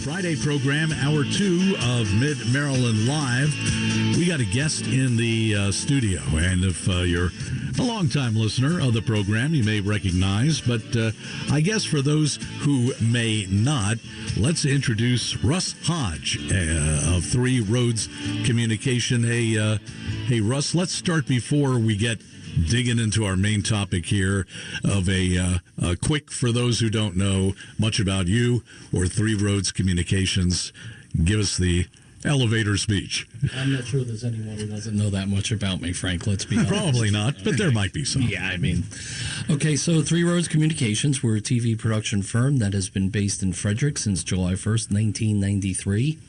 Friday program, hour 2 of Mid-Maryland Live. We got a guest in the studio, and if you're a longtime listener of the program, you may recognize, but I guess for those who may not, let's introduce Russ Hodge of Three Roads Communication. Hey, Russ, let's start before we get digging into our main topic here of a quick, for those who don't know much about you or Three Roads Communications, give us the elevator speech. I'm not sure there's anyone who doesn't know that much about me, Frank. Let's be honest. Probably not, but there might be some. Yeah, I mean, okay, so Three Roads Communications, we're a TV production firm that has been based in Frederick since July 1st, 1993.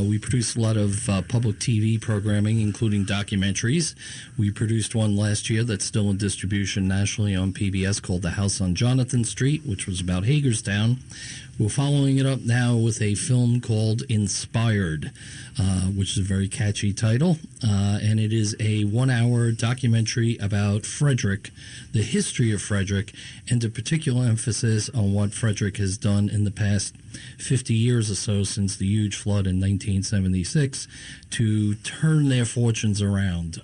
We produce a lot of public TV programming, including documentaries. We produced one last year that's still in distribution nationally on PBS called The House on Jonathan Street, which was about Hagerstown. We're following it up now with a film called InSpired, which is a very catchy title, and it is a 1-hour documentary about Frederick, the history of Frederick, and a particular emphasis on what Frederick has done in the past 50 years or so since the huge flood in 1976 to turn their fortunes around.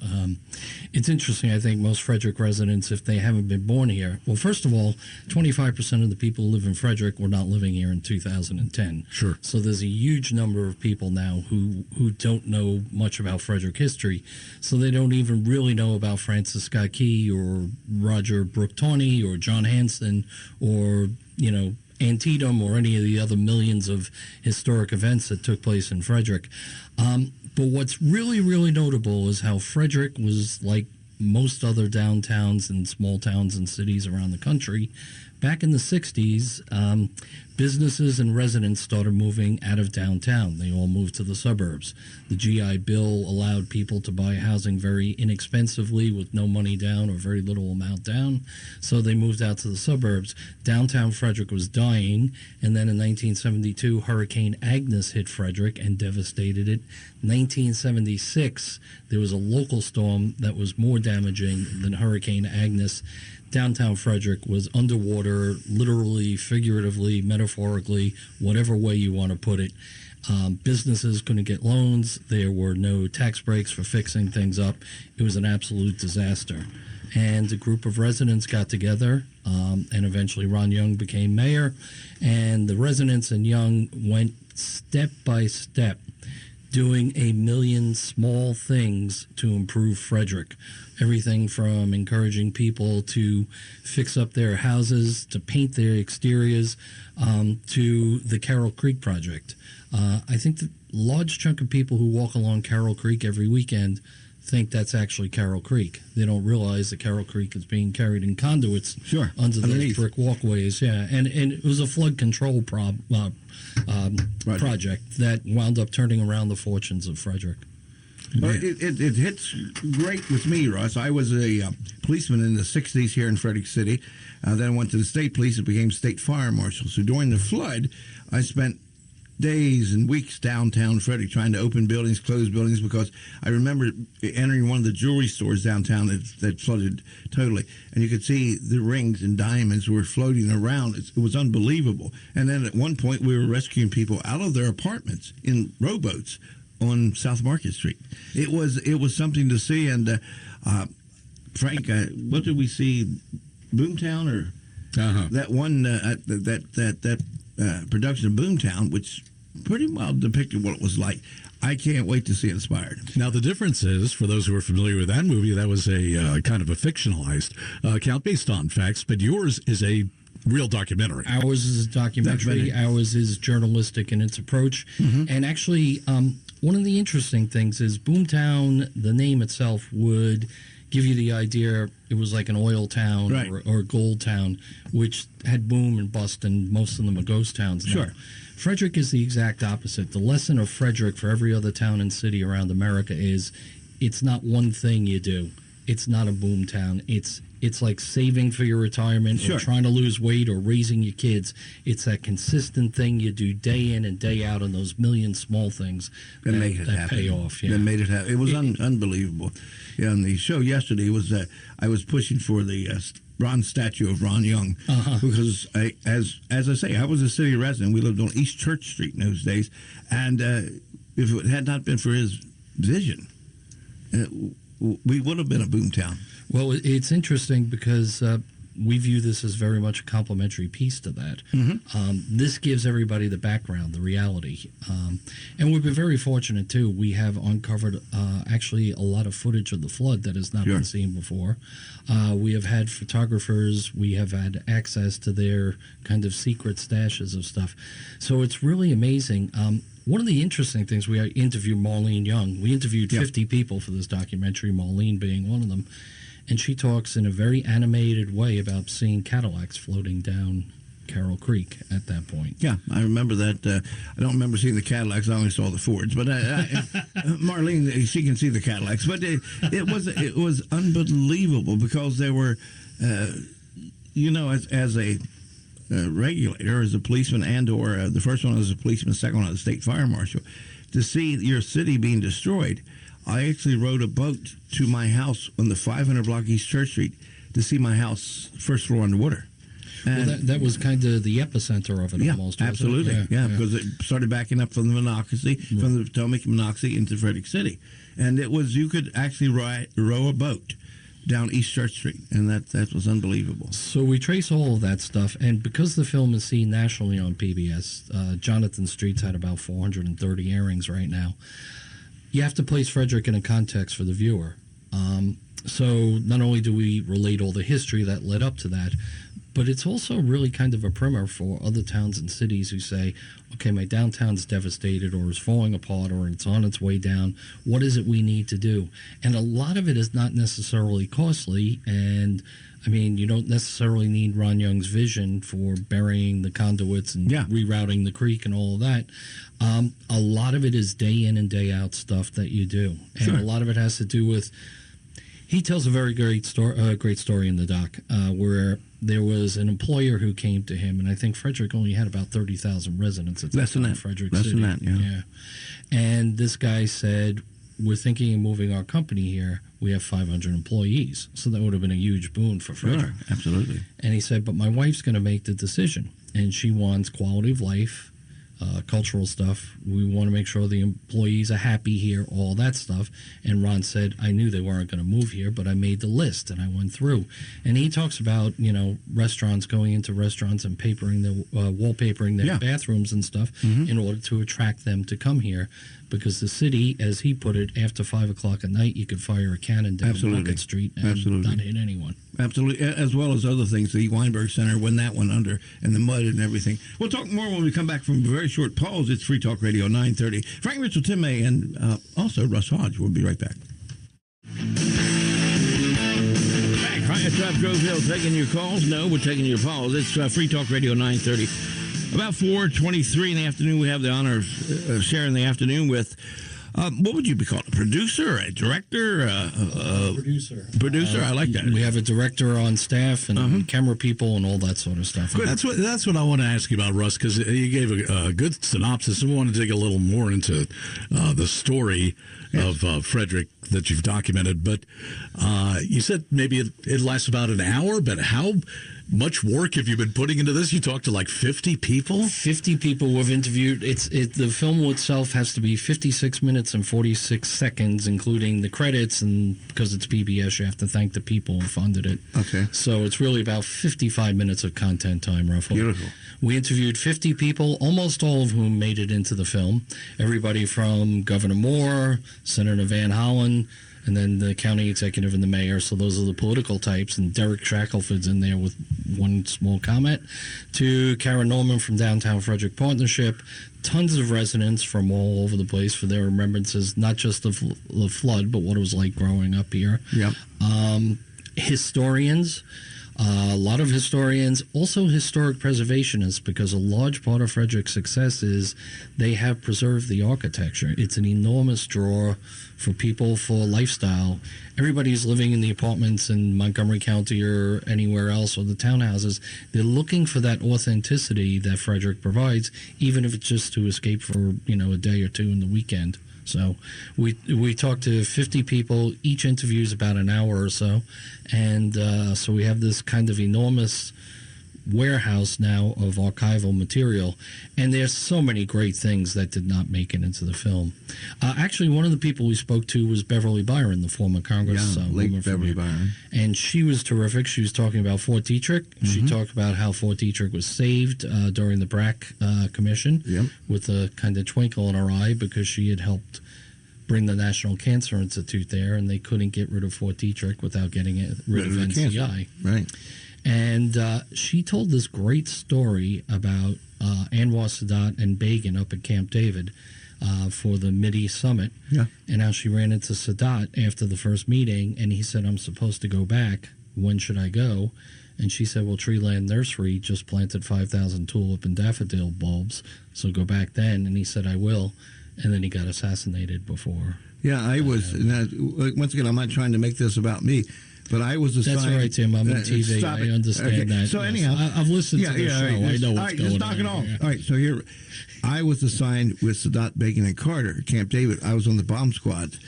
It's interesting, I think most Frederick residents, if they haven't been born here, well, first of all, 25% of the people who live in Frederick were not living here in 2010. Sure. So there's a huge number of people now who don't know much about Frederick history. So they don't even really know about Francis Scott Key or Roger Brooke Tawney or John Hanson or, Antietam or any of the other millions of historic events that took place in Frederick. But what's really, really notable is how Frederick was like most other downtowns and small towns and cities around the country. Back in the 60s, businesses and residents started moving out of downtown. They all moved to the suburbs. The GI Bill allowed people to buy housing very inexpensively with no money down or very little amount down, so they moved out to the suburbs. Downtown Frederick was dying, and then in 1972, Hurricane Agnes hit Frederick and devastated it. 1976, there was a local storm that was more damaging than Hurricane Agnes. Downtown Frederick was underwater, literally, figuratively, metaphorically, whatever way you want to put it. Businesses couldn't get loans. There were no tax breaks for fixing things up. It was an absolute disaster. And a group of residents got together, and eventually Ron Young became mayor. And the residents and Young went step by step, doing a million small things to improve Frederick. Everything from encouraging people to fix up their houses, to paint their exteriors, to the Carroll Creek Project. I think the large chunk of people who walk along Carroll Creek every weekend think that's actually Carroll Creek. They don't realize that Carroll Creek is being carried in conduits under those brick walkways. Yeah, and it was a flood control project that wound up turning around the fortunes of Frederick. Well, it hits great with me, Russ. I was a policeman in the 60s here in Frederick City. Then I went to the state police and became state fire marshal. So during the flood, I spent days and weeks downtown Frederick trying to open buildings, close buildings, because I remember entering one of the jewelry stores downtown that flooded totally. And you could see the rings and diamonds were floating around. It was unbelievable. And then at one point, we were rescuing people out of their apartments in rowboats on South Market Street. It was something to see. And Frank, what did we see? Boomtown or that one that production of Boomtown, which pretty well depicted what it was like. I can't wait to see InSpired. Now, the difference is, for those who are familiar with that movie, that was a kind of a fictionalized account based on facts, but yours is a real documentary. Ours is a documentary. Ours is journalistic in its approach. Mm-hmm. And actually, one of the interesting things is Boomtown, the name itself, would give you the idea it was like an oil town or a gold town, which had boom and bust, and most of them are ghost towns now. Sure. Frederick is the exact opposite. The lesson of Frederick for every other town and city around America is it's not one thing you do. It's not a boom town. It's like saving for your retirement or trying to lose weight or raising your kids. It's that consistent thing you do day in and day out, and those million small things that make it happen. Pay off. Yeah. That made it happen. It was unbelievable. Yeah, on the show yesterday was I was pushing for the bronze statue of Ron Young because as I say, I was a city resident. We lived on East Church Street in those days, and if it had not been for his vision, we would have been a boomtown. Well, it's interesting because we view this as very much a complementary piece to that. This gives everybody the background, the reality. And we've been very fortunate, too. We have uncovered actually a lot of footage of the flood that has not been seen before. We have had photographers. We have had access to their kind of secret stashes of stuff. So it's really amazing. One of the interesting things, we interviewed Marlene Young. We interviewed 50 people for this documentary, Marlene being one of them. And she talks in a very animated way about seeing Cadillacs floating down Carroll Creek at that point. Yeah, I remember that. I don't remember seeing the Cadillacs. I only saw the Fords. But Marlene, she can see the Cadillacs. But it was unbelievable because there were, as a regulator, as a policeman, and or the first one as a policeman, the second one as a state fire marshal, to see your city being destroyed. I actually rode a boat to my house on the 500 block East Church Street to see my house first floor underwater. And well, that was kind of the epicenter of it almost. Absolutely. It? Yeah, because it started backing up from the Monocacy, from the Potomac Monocacy into Frederick City. And it was, you could actually row a boat down East Church Street, and that was unbelievable. So we trace all of that stuff, and because the film is seen nationally on PBS, Jonathan Street's had about 430 airings right now. You have to place Frederick in a context for the viewer. So not only do we relate all the history that led up to that, but it's also really kind of a primer for other towns and cities who say, okay, my downtown's devastated or is falling apart or it's on its way down. What is it we need to do? And a lot of it is not necessarily costly. And, I mean, you don't necessarily need Ron Young's vision for burying the conduits and rerouting the creek and all of that. A lot of it is day in and day out stuff that you do. And a lot of it has to do with, he tells a very great story in the doc where there was an employer who came to him, and I think Frederick only had about 30,000 residents at that time. Frederick City. Less than that, yeah. And this guy said, we're thinking of moving our company here. We have 500 employees. So that would have been a huge boon for Frederick. Sure, absolutely. And he said, but my wife's going to make the decision, and she wants quality of life, cultural stuff. We want to make sure the employees are happy here, all that stuff. And Ron said, I knew they weren't going to move here, but I made the list and I went through. And he talks about, restaurants, going into restaurants and wallpapering their bathrooms and stuff in order to attract them to come here. Because the city, as he put it, after 5 o'clock at night, you could fire a cannon down Market Street and not hit anyone. Absolutely, as well as other things. The Weinberg Center, when that went under, and the mud and everything. We'll talk more when we come back from a very short pause. It's Free Talk Radio 930. Frank Mitchell, Tim May, and also Russ Hodge. We'll be right back. Back, Fire Trap Grove Hill, taking your calls. No, we're taking your calls. It's Free Talk Radio 930. About 4:23 in the afternoon, we have the honor of sharing the afternoon with, what would you be called, a producer, a director? Producer, I like that. We have a director on staff and camera people and all that sort of stuff. Good. That's what I want to ask you about, Russ, because you gave a good synopsis. We want to dig a little more into the story of Frederick that you've documented. But you said maybe it lasts about an hour, but how much work have you been putting into this? You talked to like 50 people? 50 people we've interviewed. The film itself has to be 56 minutes and 46 seconds, including the credits, and because it's PBS, you have to thank the people who funded it. Okay. So it's really about 55 minutes of content time, roughly. Beautiful. We interviewed 50 people, almost all of whom made it into the film. Everybody from Governor Moore, Senator Van Hollen, and then the county executive and the mayor. So those are the political types. And Derek Shackelford's in there with one small comment. To Karen Norman from Downtown Frederick Partnership. Tons of residents from all over the place for their remembrances, not just of the flood, but what it was like growing up here. Yep. Historians. A lot of historians, also historic preservationists, because a large part of Frederick's success is they have preserved the architecture. It's an enormous draw for people for lifestyle. Everybody's living in the apartments in Montgomery County or anywhere else, or the townhouses. They're looking for that authenticity that Frederick provides, even if it's just to escape for a day or two in the weekend. So we talked to 50 people. Each interview is about an hour or so, and so we have this kind of enormous warehouse now of archival material, and there's so many great things that did not make it into the film. Actually, one of the people we spoke to was Beverly Byron, the former Congress late Beverly Byron, and she was terrific. She was talking about Fort Detrick. She talked about how Fort Detrick was saved during the BRAC Commission, with a kind of twinkle in her eye, because she had helped bring the National Cancer Institute there, and they couldn't get rid of Fort Detrick without getting rid of NCI. Right. And she told this great story about Anwar Sadat and Begin up at Camp David for the Mideast Summit, and how she ran into Sadat after the first meeting, and he said, "I'm supposed to go back. When should I go?" And she said, "Well, Treeland Nursery just planted 5,000 tulip and daffodil bulbs, so go back then." And he said, "I will." And then he got assassinated before. Yeah, I was. Once again, I'm not trying to make this about me. But I was assigned. That's all right, Tim. I'm in TV. I understand that. So anyhow, I've listened to the show. I know what's going on. Knock it off. All right. So here, I was assigned with Sadat, Begin, and Carter at Camp David. I was on the bomb squad,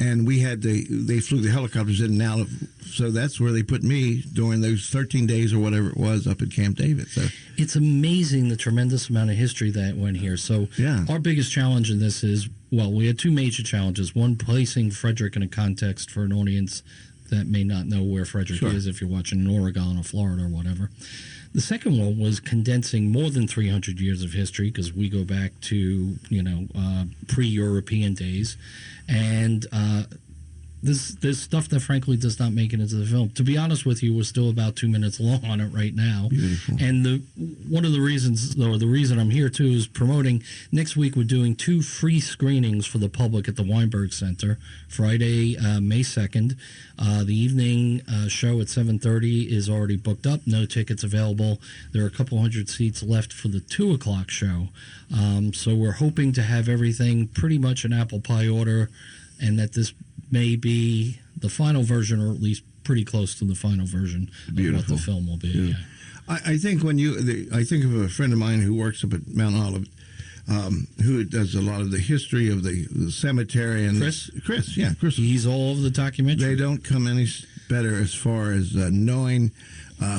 and we had they flew the helicopters in and out of. So that's where they put me during those 13 days or whatever it was up at Camp David. So it's amazing the tremendous amount of history that went here. So our biggest challenge in this is, well, we had two major challenges. One, placing Frederick in a context for an audience that may not know where Frederick is if you're watching in Oregon or Florida or whatever. The second one was condensing more than 300 years of history, because we go back to, pre-European days. And there's stuff that frankly does not make it into the film. To be honest with you, we're still about 2 minutes long on it right now. Beautiful. And one of the reasons, or the reason I'm here too, is promoting. Next week we're doing 2 free screenings for the public at the Weinberg Center. Friday, May 2nd. The evening show at 7:30 is already booked up. No tickets available. There are a couple hundred seats left for the 2 o'clock show. So we're hoping to have everything pretty much in apple pie order, and that this may be the final version, or at least pretty close to the final version of what the film will be. Yeah. I think I think of a friend of mine who works up at Mount Olive, who does a lot of the history of the cemetery. And Chris. He's all over the documentary. They don't come any better as far as knowing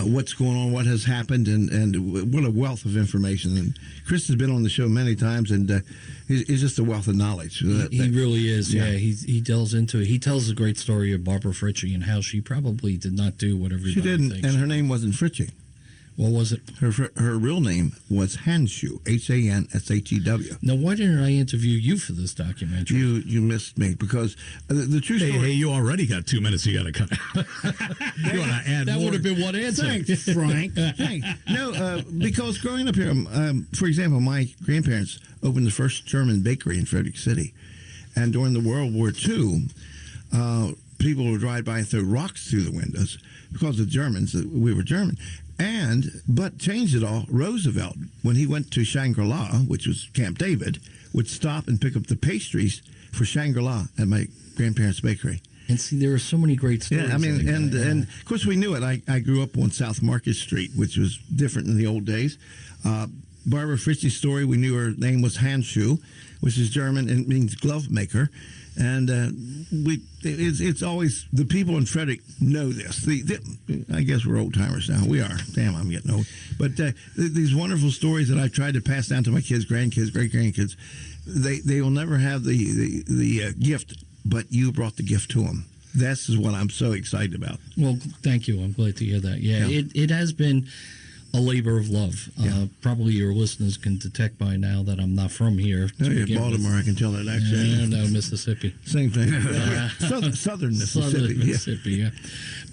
what's going on, what has happened, and what a wealth of information. And Chris has been on the show many times, and he's just a wealth of knowledge. He really is. Yeah, he delves into it. He tells a great story of Barbara Fritchie and how she probably did not do what everybody thinks. And her name wasn't Fritchie. What was it? Her real name was Hanshew, Hanshew. Now, why didn't I interview you for this documentary? You missed me, because the true story. Hey, you already got 2 minutes. You got to cut. You want to add that more? Would have been one answer. Thanks, Frank. Thanks. No, because growing up here, for example, my grandparents opened the first German bakery in Frederick City, and during the World War II, people would drive by and throw rocks through the windows because the Germans. We were German. But changed it all. Roosevelt, when he went to Shangri-La, which was Camp David, would stop and pick up the pastries for Shangri-La at my grandparents' bakery. And see, there are so many great stories. Yeah, I mean, and of course we knew it. I grew up on South Market Street, which was different in the old days. Barbara Fritchie's story, we knew her name was Hanshew, which is German and means glove maker. And it's always, the people in Frederick know this. I guess we're old timers now. We are. Damn, I'm getting old. But these wonderful stories that I've tried to pass down to my kids, grandkids, great grandkids, they will never have the gift, but you brought the gift to them. This is what I'm so excited about. Well, thank you. I'm glad to hear that. Yeah. It has been a labor of love. Probably your listeners can detect by now that I'm not from here. Baltimore, I can tell that accent. No, Mississippi. Same thing. Southern Mississippi. Yeah.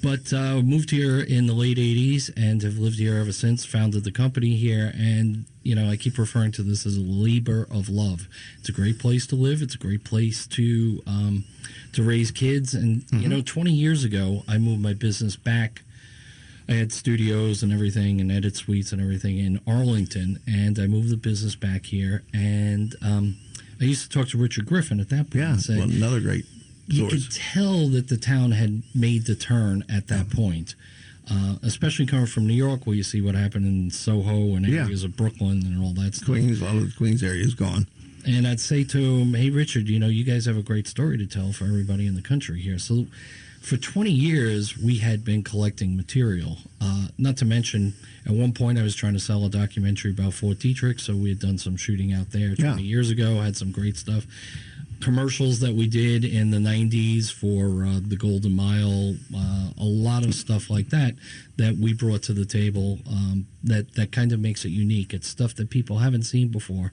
But moved here in the late 80s and have lived here ever since, founded the company here, and I keep referring to this as a labor of love. It's a great place to live. It's a great place to raise kids. And, 20 years ago, I moved my business back. I had studios and everything and edit suites and everything in Arlington, and I moved the business back here. And I used to talk to Richard Griffin at that point. Yeah, and say, another great source. You could tell that the town had made the turn at that point, especially coming from New York, where you see what happened in Soho and areas of Brooklyn and all that stuff. A lot of the Queens area is gone. And I'd say to him, hey, Richard, you guys have a great story to tell for everybody in the country here. So for 20 years, we had been collecting material. Not to mention, at one point, I was trying to sell a documentary about Fort Detrick, so we had done some shooting out there 20 years ago, had some great stuff. Commercials that we did in the 90s for the Golden Mile, a lot of stuff like that we brought to the table that kind of makes it unique. It's stuff that people haven't seen before.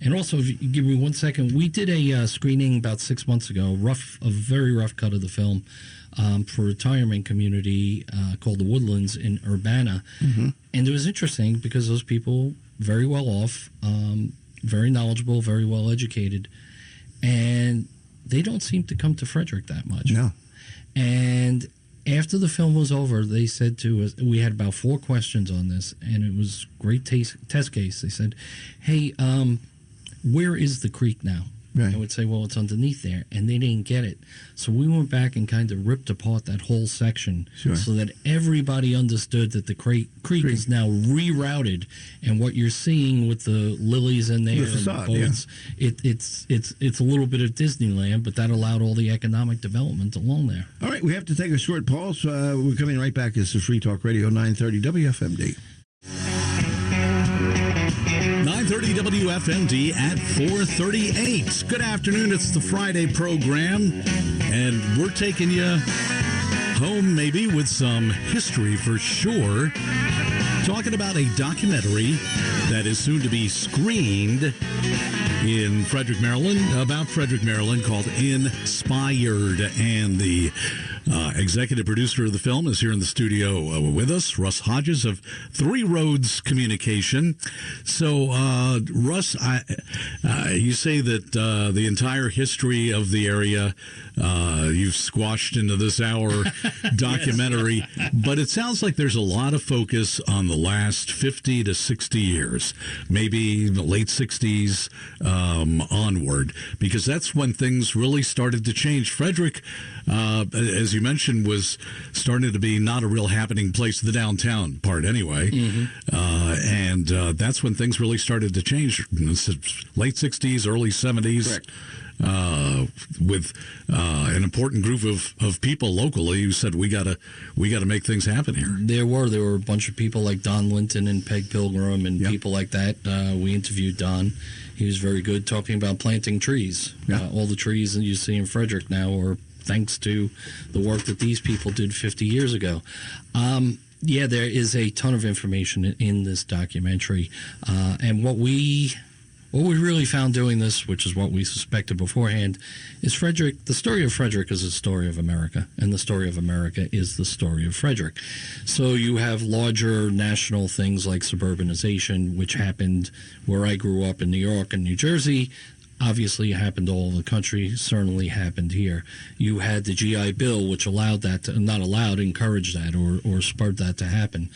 And also, if you give me 1 second, we did a screening about 6 months ago, a very rough cut of the film for a retirement community called the Woodlands in Urbana. Mm-hmm. And it was interesting because those people, very well off, very knowledgeable, very well educated, and they don't seem to come to Frederick that much. No. And after the film was over, they said to us, we had about 4 questions on this, and it was a great test case. They said, hey, where is the creek now? Right. I would say, well, it's underneath there, and they didn't get it. So we went back and kind of ripped apart that whole section so that everybody understood that the creek is now rerouted, and what you're seeing with the lilies in there, facade, and boats, it's a little bit of Disneyland, but that allowed all the economic development along there. All right, we have to take a short pause. We're coming right back. This is Free Talk Radio 930 WFMD. 930 WFMD at 4:38. Good afternoon. It's the Friday program, and we're taking you home maybe with some history for sure. Talking about a documentary that is soon to be screened in Frederick, Maryland, about Frederick, Maryland, called InSpired. And the executive producer of the film is here in the studio with us, Russ Hodges of Three Roads Communication. So, Russ, you say that the entire history of the area you've squashed into this hour documentary, but it sounds like there's a lot of focus on the last 50 to 60 years, maybe the late 60s onward, because that's when things really started to change. Frederick, as you mentioned, was starting to be not a real happening place, the downtown part anyway. Mm-hmm. And that's when things really started to change. Late 60s, early 70s. Correct. With an important group of people locally who said we gotta make things happen here. There were a bunch of people like Don Linton and Peg Pilgrim and people like that. We interviewed Don. He was very good talking about planting trees. All the trees that you see in Frederick now are thanks to the work that these people did 50 years ago. There is a ton of information in this documentary, and what we really found doing this, which is what we suspected beforehand, is Frederick. The story of Frederick is a story of America, and the story of America is the story of Frederick. So you have larger national things like suburbanization, which happened where I grew up in New York and New Jersey. Obviously, it happened all over the country, certainly happened here. You had the GI Bill, which allowed that, encouraged that, or spurred that to happen.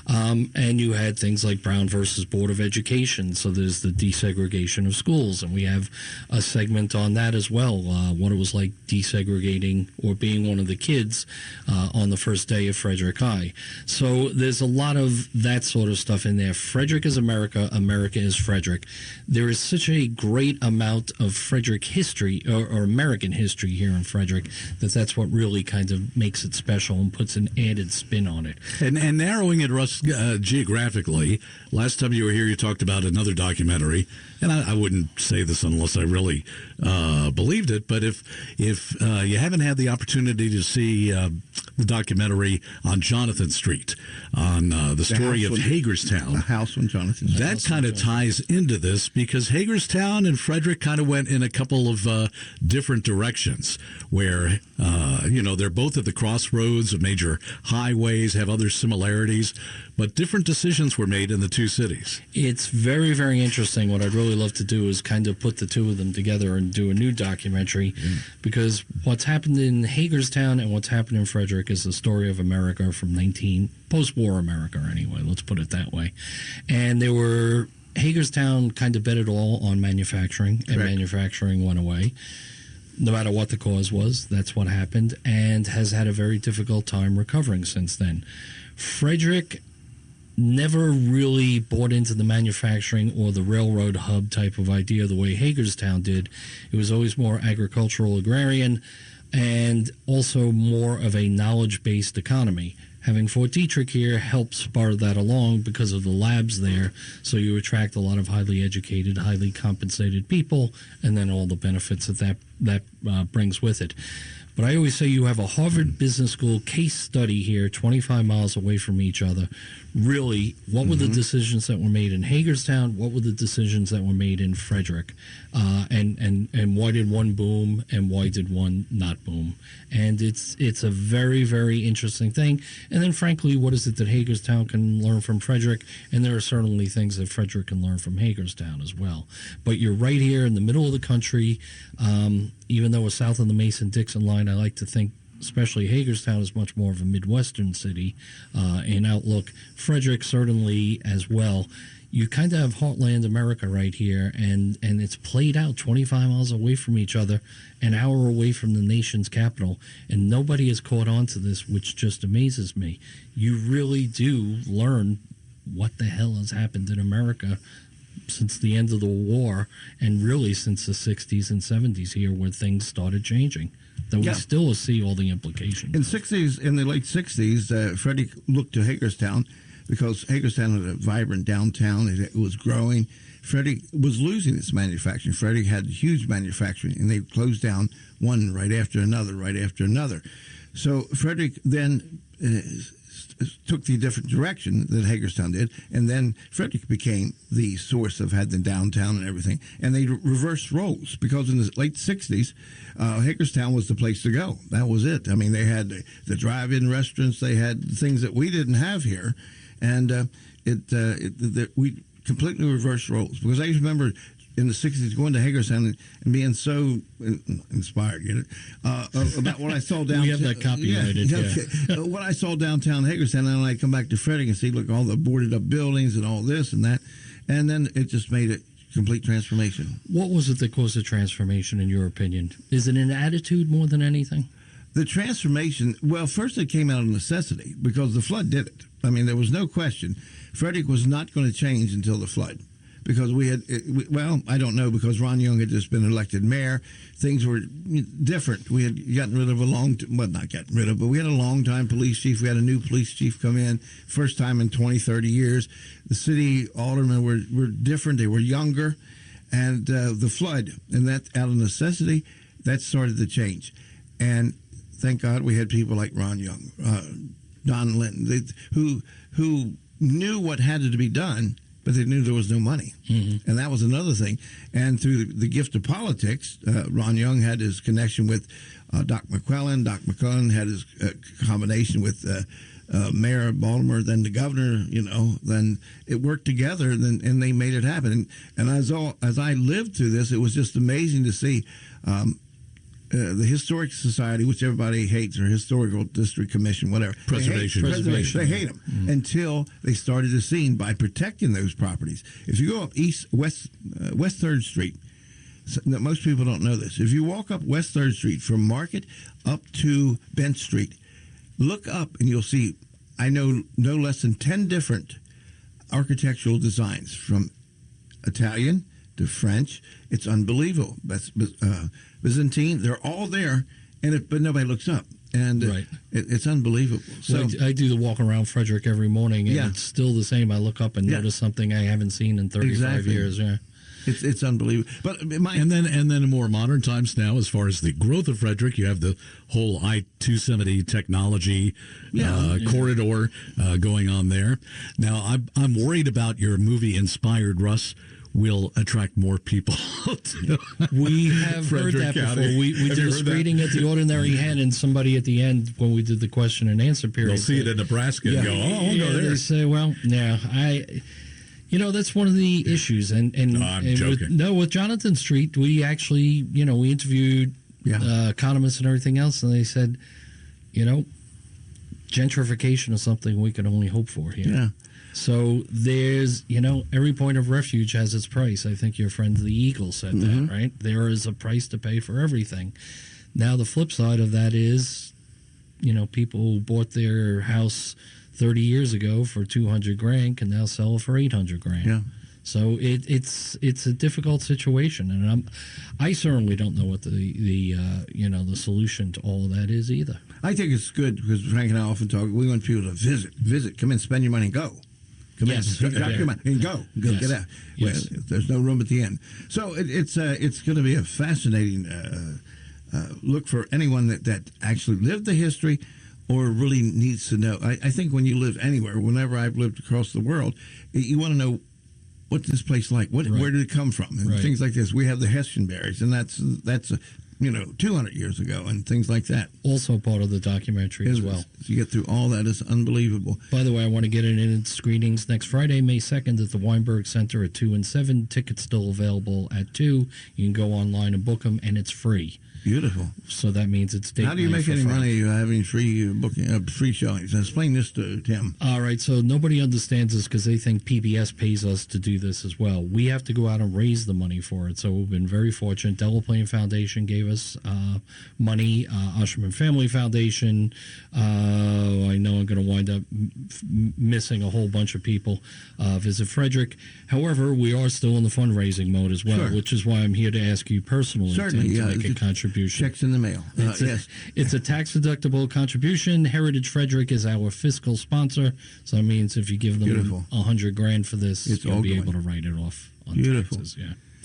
And you had things like Brown versus Board of Education, so there's the desegregation of schools, and we have a segment on that as well, what it was like desegregating or being one of the kids on the first day of Frederick High. So there's a lot of that sort of stuff in there. Frederick is America, America is Frederick. There is such a great amount of Frederick history or American history here in Frederick that's what really kind of makes it special and puts an added spin on it. And narrowing it, Russ, geographically, last time you were here you talked about another documentary, and I wouldn't say this unless I really believed it, but if you haven't had the opportunity to see the documentary on Jonathan Street, on the story of Hagerstown. The house on Jonathan Street. That kind of ties into this because Hagerstown and Frederick kind of went in a couple of different directions where, they're both at the crossroads of major highways, have other similarities, but different decisions were made in the two cities. It's very, very interesting. What I'd really love to do is kind of put the two of them together and do a new documentary because what's happened in Hagerstown and what's happened in Frederick is the story of America from post-war America anyway, let's put it that way. And Hagerstown kind of bet it all on manufacturing, and manufacturing went away. No matter what the cause was, that's what happened, and has had a very difficult time recovering since then. Frederick never really bought into the manufacturing or the railroad hub type of idea the way Hagerstown did. It was always more agricultural, agrarian, and also more of a knowledge-based economy. Having Fort Detrick here helps spur that along because of the labs there, so you attract a lot of highly educated, highly compensated people, and then all the benefits that brings with it. But I always say you have a Harvard Business School case study here, 25 miles away from each other. Really, what were the decisions that were made in Hagerstown? What were the decisions that were made in Frederick? And why did one boom and why did one not boom? And it's a very, very interesting thing. And then, frankly, what is it that Hagerstown can learn from Frederick? And there are certainly things that Frederick can learn from Hagerstown as well. But you're right here in the middle of the country. Even though we're south of the Mason-Dixon line, I like to think especially Hagerstown is much more of a Midwestern city in outlook. Frederick certainly as well. You kind of have heartland America right here, and it's played out 25 miles away from each other, an hour away from the nation's capital, and nobody has caught on to this, which just amazes me. You really do learn what the hell has happened in America since the end of the war, and really since the 60s and 70s here, where things started changing. Though we still see all the implications. In the late 60s, Freddie looked to Hagerstown because Hagerstown had a vibrant downtown. It was growing. Freddie was losing its manufacturing. Freddie had huge manufacturing, and they closed down one right after another. So Frederick then took the different direction that Hagerstown did, and then Frederick became the source of had the downtown and everything. And they reversed roles because in the late 60s, Hagerstown was the place to go. That was it. I mean, they had the drive-in restaurants. They had things that we didn't have here, and we completely reversed roles. Because I remember in the 60s going to Hagerstown and being so inspired, about what I saw downtown. We have that copyrighted, what I saw downtown Hagerstown, and then I come back to Frederick and see, look, all the boarded up buildings and all this and that. And then it just made a complete transformation. What was it that caused the transformation, in your opinion? Is it an attitude more than anything? The transformation, well, first it came out of necessity because the flood did it. I mean, there was no question. Frederick was not going to change until the flood. Because I don't know, because Ron Young had just been elected mayor. Things were different. We had gotten rid of but we had a long-time police chief. We had a new police chief come in, first time in 20, 30 years. The city aldermen were different. They were younger. And the flood, and that out of necessity, that started the change. And thank God we had people like Ron Young, Don Linton, who knew what had to be done, but they knew there was no money. Mm-hmm. And that was another thing. And through the gift of politics, Ron Young had his connection with Doc McClellan. Doc McClellan had his combination with Mayor of Baltimore, then the governor, then it worked together, and they made it happen. And as I lived through this, it was just amazing to see the Historic Society, which everybody hates, or Historical District Commission, whatever. Preservation. They hate them until they started the scene by protecting those properties. If you go up West 3rd Street, most people don't know this. If you walk up West 3rd Street from Market up to Bench Street, look up and you'll see, I know no less than 10 different architectural designs, from Italian to French. It's unbelievable. That's Byzantine. They're all there, but nobody looks up, and right. It's unbelievable. So well, I do the walk around Frederick every morning, and it's still the same. I look up and notice something I haven't seen in 35 years. Yeah. It's unbelievable. But and then in more modern times now, as far as the growth of Frederick, you have the whole I-270 technology corridor going on there. Now, I'm worried about your movie InSpired, Russ. Will attract more people. We have heard that before. We did a screening at the Ordinary Hen, and somebody at the end, when we did the question and answer period, they'll see it in Nebraska and go, I'll go there. They say, well, no, that's one of the issues. And no, I'm joking. With Jonathan Street, we actually, we interviewed economists and everything else, and they said, gentrification is something we can only hope for here. Yeah. So there's, every point of refuge has its price. I think your friend the Eagle said that, right? There is a price to pay for everything. Now, the flip side of that is, people who bought their house 30 years ago for 200 grand can now sell it for 800 grand. Yeah. So it's a difficult situation, and I certainly don't know what the solution to all of that is either. I think it's good because Frank and I often talk. We want people to visit, come in, spend your money, and go. Come in, drop your money, and go Yes. get out. Yes. Well, there's no room at the end. So it's going to be a fascinating look for anyone that actually lived the history or really needs to know. I think when you live anywhere, whenever I've lived across the world, you want to know what's this place like? Where did it come from? And things like this. We have the Hessian berries, and that's 200 years ago, and things like that. Also part of the documentary as well. You get through all that is unbelievable. By the way, I want to get it in screenings next Friday, May 2nd at the Weinberg Center at 2 and 7. Tickets still available at 2. You can go online and book them, and it's free. Beautiful. So that means it's date night. How do you make any money having free booking, free showings? Explain this to Tim. All right. So nobody understands this because they think PBS pays us to do this as well. We have to go out and raise the money for it. So we've been very fortunate. Delaplane Foundation gave us money. Usherman Family Foundation. I know I'm going to wind up missing a whole bunch of people. Visit Frederick. However, we are still in the fundraising mode as well, which is why I'm here to ask you personally to make a contribution. Checks in the mail. Yes. It's a tax-deductible contribution. Heritage Frederick is our fiscal sponsor, so that means if you give them $100 grand for this, you'll be able to write it off on taxes.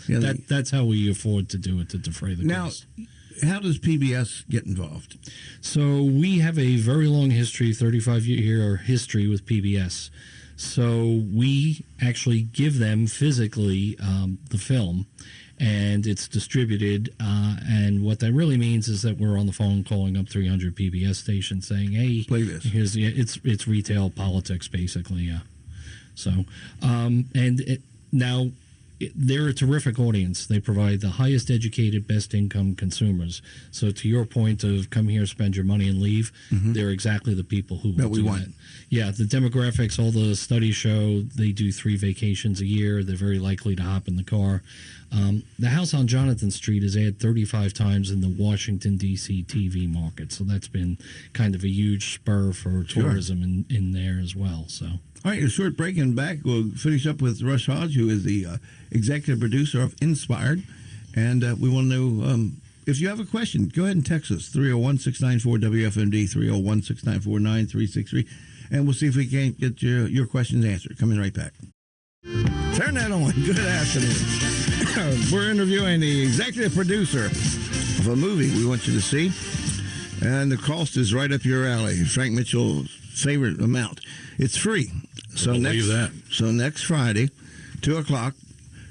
Yeah, that's how we afford to do it, to defray the cost. Now, how does PBS get involved? So we have a very long history, 35-year history with PBS. So we actually give them physically the film, and it's distributed. And what that really means is that we're on the phone calling up 300 PBS stations saying, "Hey, play this." It's retail politics, basically. Yeah. So, they're a terrific audience. They provide the highest educated, best income consumers. So to your point of come here, spend your money, and leave, they're exactly the people who will do that. Yeah, the demographics, all the studies show they do 3 vacations a year. They're very likely to hop in the car. The house on Jonathan Street is aired 35 times in the Washington, D.C. TV market. So that's been kind of a huge spur for tourism in there as well. So. All right, a short break and back. We'll finish up with Russ Hodge, who is the executive producer of InSpired. And we want to know if you have a question, go ahead and text us, 301-694-WFMD, 301-694-9363. And we'll see if we can't get your questions answered. Coming right back. Turn that on. Good afternoon. We're interviewing the executive producer of a movie we want you to see. And the cost is right up your alley. Frank Mitchell's favorite amount. It's free. So next Friday, 2 o'clock,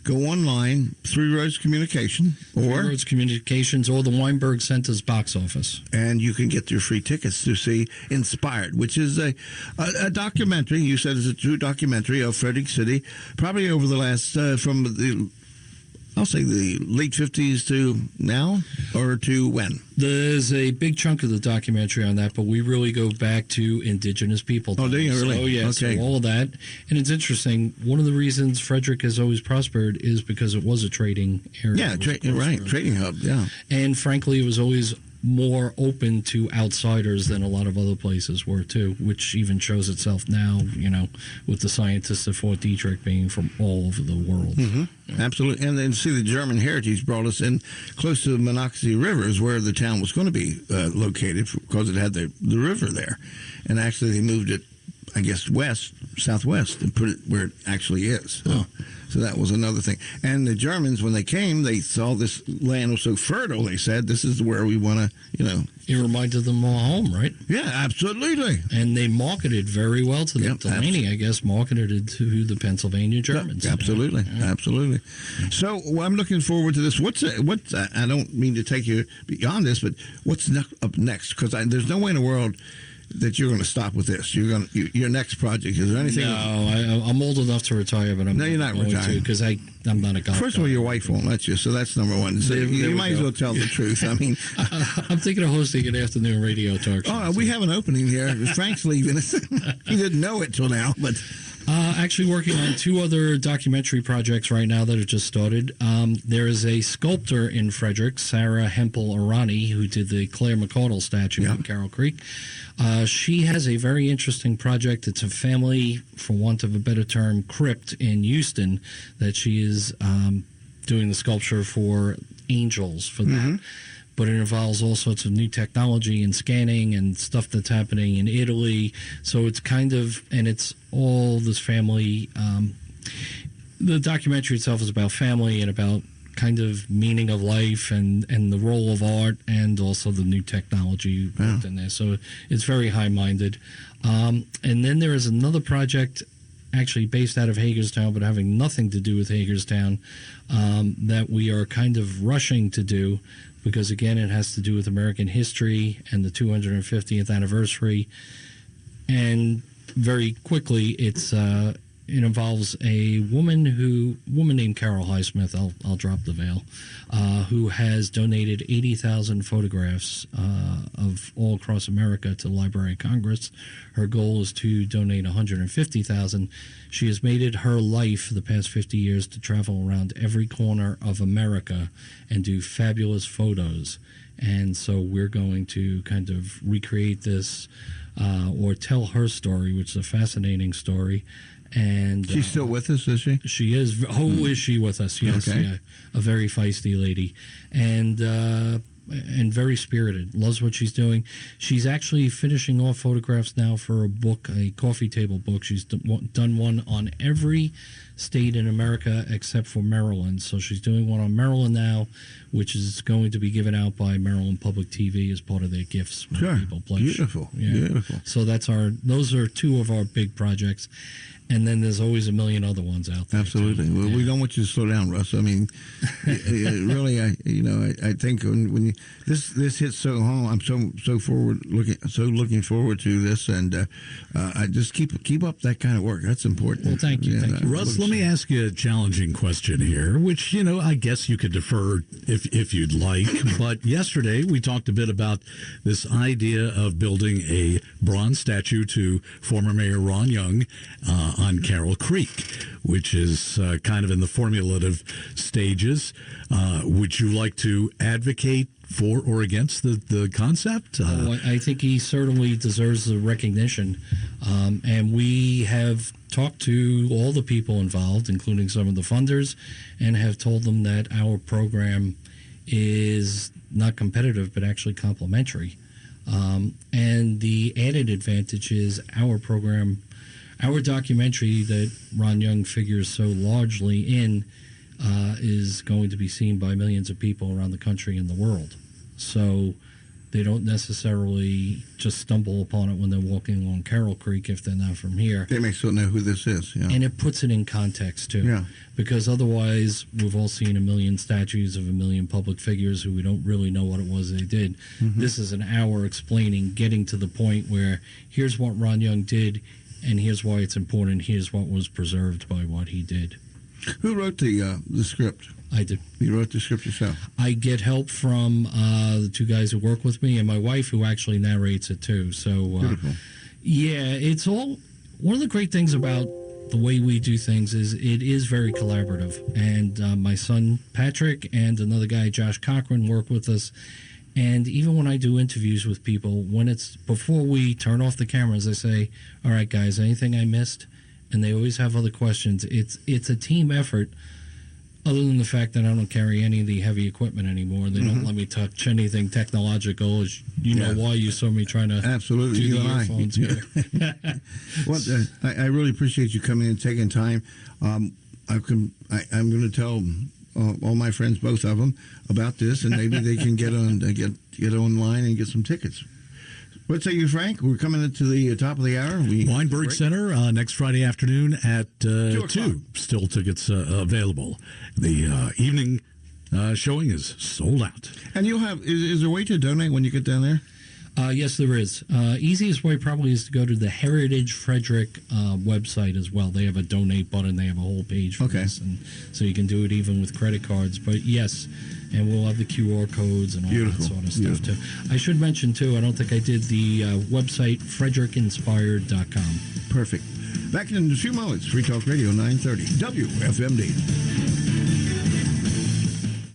go online, Three Roads Communication, Three Roads Communications, or the Weinberg Center's box office, and you can get your free tickets to see InSpired, which is a documentary. You said it's a true documentary of Frederick City, probably over the last from the late 50s to now, or to when? There's a big chunk of the documentary on that, but we really go back to indigenous people. Oh, do you really? So, yeah, okay. So all of that. And it's interesting. One of the reasons Frederick has always prospered is because it was a trading area. Yeah, trading hub, yeah. And frankly, it was always more open to outsiders than a lot of other places were too, which even shows itself now, with the scientists at Fort Detrick being from all over the world. Mm-hmm. Absolutely. And then see, the German heritage brought us in close to the Monocacy River is where the town was going to be located because it had the river there. And actually they moved it, I guess, southwest, and put it where it actually is. So that was another thing. And the Germans, when they came, they saw this land was so fertile, they said, this is where we want to, It reminded them of home, right? Yeah, absolutely. And they marketed very well to them. Delaney, I guess, marketed it to the Pennsylvania Germans. Absolutely, absolutely. So I'm looking forward to this. What's I don't mean to take you beyond this, but what's up next? Because there's no way in the world that you're going to stop with this. Your next project, is there anything? No, I'm old enough to retire, but you're not retiring because I'm not a golf First of all, your wife won't let you, so that's number one. So you might as well tell the truth. I mean, I'm thinking of hosting an afternoon radio talk show. Oh, we have an opening here. Frank's leaving us. He didn't know it till now, but Actually working on 2 other documentary projects right now that have just started. There is a sculptor in Frederick, Sarah Hempel-Arani, who did the Claire McCardle statue in Carroll Creek. She has a very interesting project. It's a family, for want of a better term, crypt in Houston that she is doing the sculpture for angels for that. But it involves all sorts of new technology and scanning and stuff that's happening in Italy. So it's kind of, and it's all this family. The documentary itself is about family and about kind of meaning of life and the role of art and also the new technology worked in there. So it's very high-minded. And then there is another project actually based out of Hagerstown, but having nothing to do with Hagerstown, that we are kind of rushing to do because, again, it has to do with American history and the 250th anniversary. And very quickly, it involves a woman named Carol Highsmith, I'll drop the veil, who has donated 80,000 photographs of all across America to the Library of Congress. Her goal is to donate 150,000. She has made it her life for the past 50 years to travel around every corner of America and do fabulous photos. And so we're going to kind of recreate this or tell her story, which is a fascinating story. And she's still with us, is she? She is. Oh, is she with us? Yes, yeah, a very feisty lady, and very spirited. Loves what she's doing. She's actually finishing off photographs now for a book, a coffee table book. She's done one on every state in America except for Maryland. So she's doing one on Maryland now, which is going to be given out by Maryland Public TV as part of their gifts. Sure. People pledge. Beautiful. Yeah. Beautiful. So those are 2 of our big projects. And then there's always a million other ones out there. Absolutely. Well, we don't want you to slow down, Russ. I mean, really, I think when this hits so home, I'm so looking forward to this, and I just keep up that kind of work. That's important. Well, thank you. Thank you. Russ, let me ask you a challenging question here, which, I guess you could defer if you'd like. But yesterday we talked a bit about this idea of building a bronze statue to former Mayor Ron Young on Carroll Creek, which is kind of in the formulative stages. Would you like to advocate for or against the concept? I think he certainly deserves the recognition. And we have talked to all the people involved, including some of the funders, and have told them that our program is not competitive, but actually complementary. And the added advantage is our program, our documentary that Ron Young figures so largely in, is going to be seen by millions of people around the country and the world. So they don't necessarily just stumble upon it when they're walking along Carroll Creek if they're not from here. They may still know who this is. Yeah. And it puts it in context, too. Yeah. Because otherwise, we've all seen a million statues of a million public figures who we don't really know what it was they did. Mm-hmm. This is an hour explaining, getting to the point where here's what Ron Young did, and here's why it's important. Here's what was preserved by what he did. Who wrote the script? I did. You wrote the script yourself? I get help from the 2 guys who work with me and my wife, who actually narrates it too. So, beautiful. Yeah, it's all one of the great things about the way we do things is it is very collaborative. And my son Patrick and another guy, Josh Cochran, work with us. And even when I do interviews with people, when it's before we turn off the cameras, I say, "All right, guys, anything I missed?" And they always have other questions. It's a team effort. Other than the fact that I don't carry any of the heavy equipment anymore, they don't let me touch anything technological. As you know why you saw me trying to absolutely do you the and earphones here. Well, I really appreciate you coming and taking time. I'm going to tell all my friends, both of them, about this, and maybe they can get online and get some tickets. What say you, Frank? We're coming into the top of the hour. Weinberg Center next Friday afternoon at 2. Still tickets available. The evening showing is sold out. And you'll have, is there a way to donate when you get down there? Yes, there is. Easiest way probably is to go to the Heritage Frederick website as well. They have a donate button. They have a whole page for this, and so you can do it even with credit cards. But yes, and we'll have the QR codes and all that sort of stuff too. I should mention too, I don't think I did the website fredericinspired.com. Perfect. Back in a few moments, Free Talk Radio 930 WFMD.